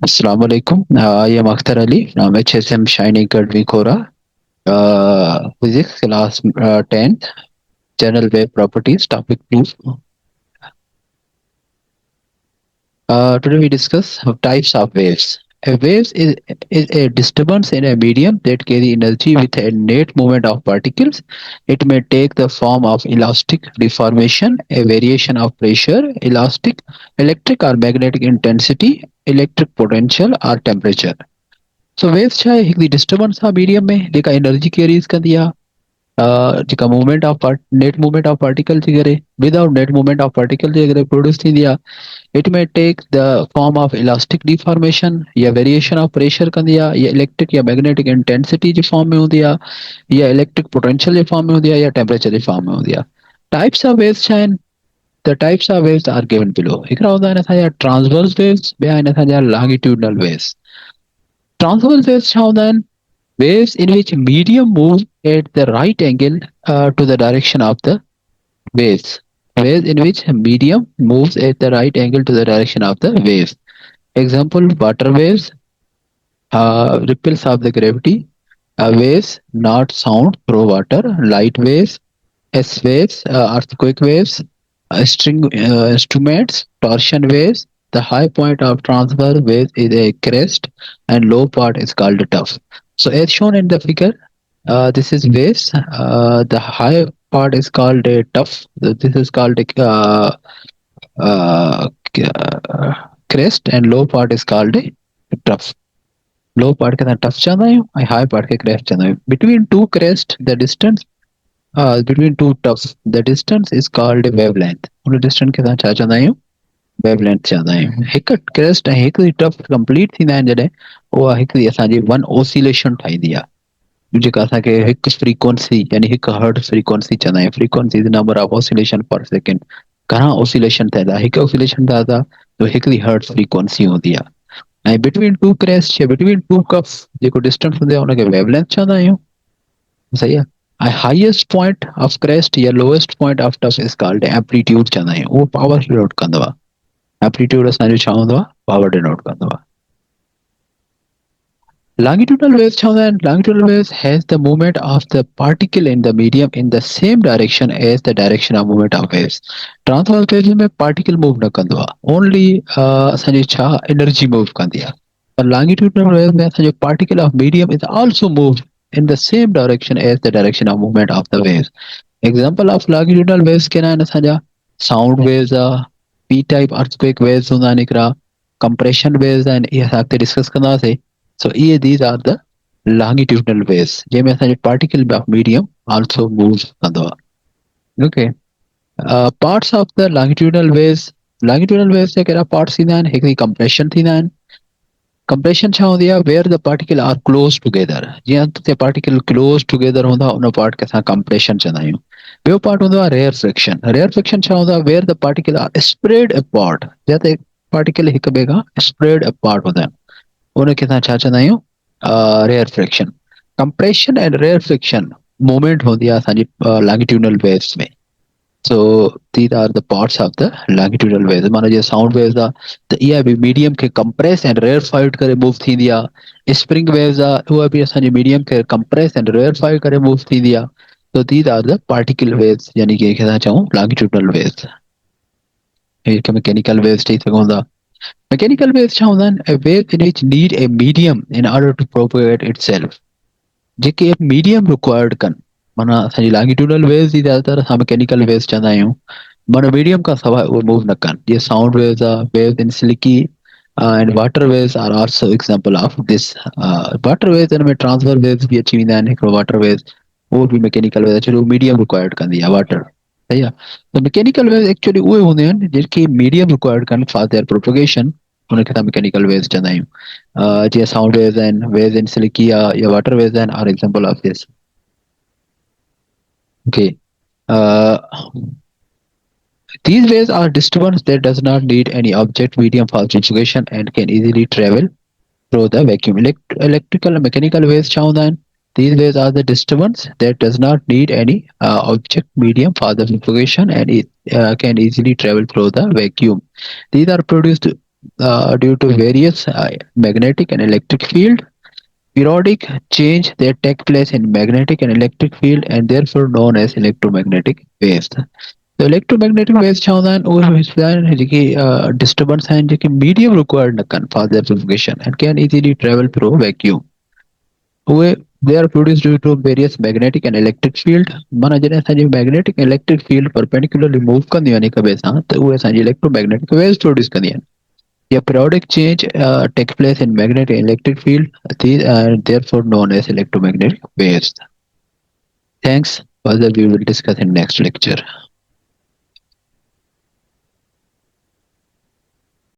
Assalamu alaikum. I am Akhtar Ali from HSM Shiny Academy Kora, Physics class 10th, General Wave Properties, topic 2. Today we discuss types of waves. A wave is a disturbance in a medium that carry energy with a net movement of particles. It may take the form of elastic deformation, a variation of pressure, elastic, electric or magnetic intensity, electric potential or temperature. So waves छा आहे हिकिड़ी disturbance आहे medium में जेका energy Carey's कंदी आहे जेका movement of net movement of particle जे करे without net movement of particle जे करे प्रोड्यूस थींदी आहे it may take the form of elastic deformation या वेरिएशन ऑफ प्रेशर कंदी आहे या इलेक्ट्रिक या मैग्नेटिक इंटेंसिटी जे फॉर्म में हूंदी आहे या इलेक्ट्रिक पोटेंशियल जे फॉर्म में हूंदी आहे या टेम्परेचर जे फॉर्म में हूंदी आहे टाइप्स ऑफ वेव्स छा आहिनि the types of waves are given below हिकिड़ा हूंदा आहिनि असांजा ट्रांसवर्स वेव्स ॿिया आहिनि असांजा लॉन्गिट्यूडनल वेव्स ट्रांसवर्स वेव्स छा हूंदा आहिनि waves in which medium moves at the right angle to the direction of the waves. Waves in which medium moves at the right angle to the direction of the waves. Example: water waves, ripples of the gravity, waves not sound through water, light waves, S waves, earthquake waves, string instruments, torsion waves. The high point of transverse wave is a crest, and low part is called a tuff. So, as shown in the figure, this is waves. The high part is called a tuff. This is called a uh, crest, and low part is called a tuff. Low part के साथ tough चलना है और high part के crest चलना है between two crest the distance between two tufts the distance is called a wavelength उन distance के साथ छा चवंदा आहियूं wavelength चवंदा आहियूं हिकु crest ऐं हिकु टफ कंप्लीट थींदा आहिनि जॾहिं उहा हिकिड़ी असांजी वन ओसिलेशन ठाहींदी आहे जेका असांखे हिकु फ्रीक्वेंसी यानी हिकु हर्ट फ्रीक्वेंसी चवंदा आहियूं frequency is number of oscillation पर सेकेंड घणा ऑसिलेशन थियंदा हिकु ऑसिलेशन थिया था त हिकिड़ी हर्ट फ्रीक्वेंसी हूंदी आहे ऐं बिटवीन टू क्रेस्ट या बिटवीन टू कप्स जेको डिस्टेंस हूंदो आहे हुनखे वेवलेंथ चवंदा आहियूं सही आहे ऐं हाईएस्ट पॉइंट ऑफ क्रेस्ट या lowest point of tough is called amplitude चवंदा आहियूं उहो पावर डिनोट कंदो आहे एम्पलीट्यूड असांजो छा हूंदो आहे पावर डिनोट कंदो आहे longitudinal waves छा हूंदा आहिनि longitudinal waves has the movement of the particle in the medium in the same direction as the direction of movement of waves transverse waves में particle move न कंदो आहे only असांजी छा energy move कंदी आहे पर longitudinal wave में असांजो particle of medium is also moved in the same direction as the direction of movement of the waves example of longitudinal waves कहिड़ा आहिनि असांजा sound waves आहे p type earthquake waves हूंदा आहिनि हिकिड़ा compression waves आहिनि इहे असां अॻिते डिस्कस कंदासीं so these are the longitudinal waves जंहिंमें असांजो particle of medium also moves कंदो आहे okay parts of the longitudinal waves जा कहिड़ा parts थींदा आहिनि हिकिड़ी compression थींदा आहिनि compression छा हूंदी आहे where the particle are close together जीअं ते particle close together हूंदा उन part खे असां compression चवंदा आहियूं ॿियो part हूंदो आहे rare friction छा हूंदो आहे where the particle are spread apart जिते ते particle हिक ॿिए खां spread apart हूंदा आहिनि उनखे असां छा चवंदा आहियूं rarefaction compression and rarefaction movement हूंदी आहे असांजी लॉन्गिट्यूडनल वेव्स में so these are the parts of the longitudinal waves माना जीअं साउंड वेव्स आहे त इहा बि मीडियम खे कंप्रेस एंड रेयरफाइड करे मूव थींदी आहे स्प्रिंग वेव्स आहे उहा बि असांजी मीडियम खे कंप्रेस एंड रेयरफाइड करे मूव थींदी आहे so these are the particle waves यानी कि असां चऊं लॉन्गिट्यूडनल वेव्स हिकु मैकेनिकल वेव्स चई सघूं था Mechanical waves छा हूंदा आहिनि a wave in which need a medium in order to propagate itself JK medium required कनि माना असांजी लॉन्गिट्यूडनल वेव्स जी ज़्यादातर असां मैकेनिकल वेव्स चवंदा आहियूं माना मीडियम खां सवाइ उहे मूव न कनि जीअं साउंड वेव्स आहे waves in slinky and water waves are also example of this water waves हिन में ट्रांसफर वेव्स बि अची वेंदा आहिनि हिकिड़ो वाटर वेव्स उहो बि मैकेनिकल वेव छो मीडियम रिक्वायर्ड कंदी आहे वाटर सही आहे त मैकेनिकल वेव्स एक्चुअली उहे हूंदियूं आहिनि जेके मीडियम रिक्वायर्ड कनि फॉर देयर प्रोपगेशन उनखे असां मैकेनिकल वेव्स चवंदा आहियूं जीअं साउंड वेव्स आहिनि वेव्स इन सिल्की आहे या वाटर वेव्स आहिनि are example of this okay these waves are disturbance that does not need any object medium for propagation and can easily travel through the vacuum. Electrical and mechanical waves छा हूंदा आहिनि these waves are the disturbance that does not need any object medium for the propagation and it can easily travel through the vacuum. These are produced due to various magnetic and electric field. Periodic change that take place in magnetic and electric field and therefore known as electromagnetic waves. तो electromagnetic waves छा हूंदा आहिनि उहे आहिनि जेकी disturbance आहिनि जेके medium required न कनि for their propagation and can easily travel through vacuum उहे they are produced due to various magnetic and electric field माना जॾहिं असांजी मैग्नेटिक ऐं इलेक्ट्रिक फील्ड परपेंडिकुलरली मूव कंदियूं आहिनि हिक ॿिए सां त उहे असांजी इलेक्ट्रोमैग्नेटिक वेव्स प्रोड्यूस कंदियूं आहिनि या periodic change takes place in magnetic and electric field. These are therefore known as electromagnetic waves. Thanks. Further, we will discuss in next lecture.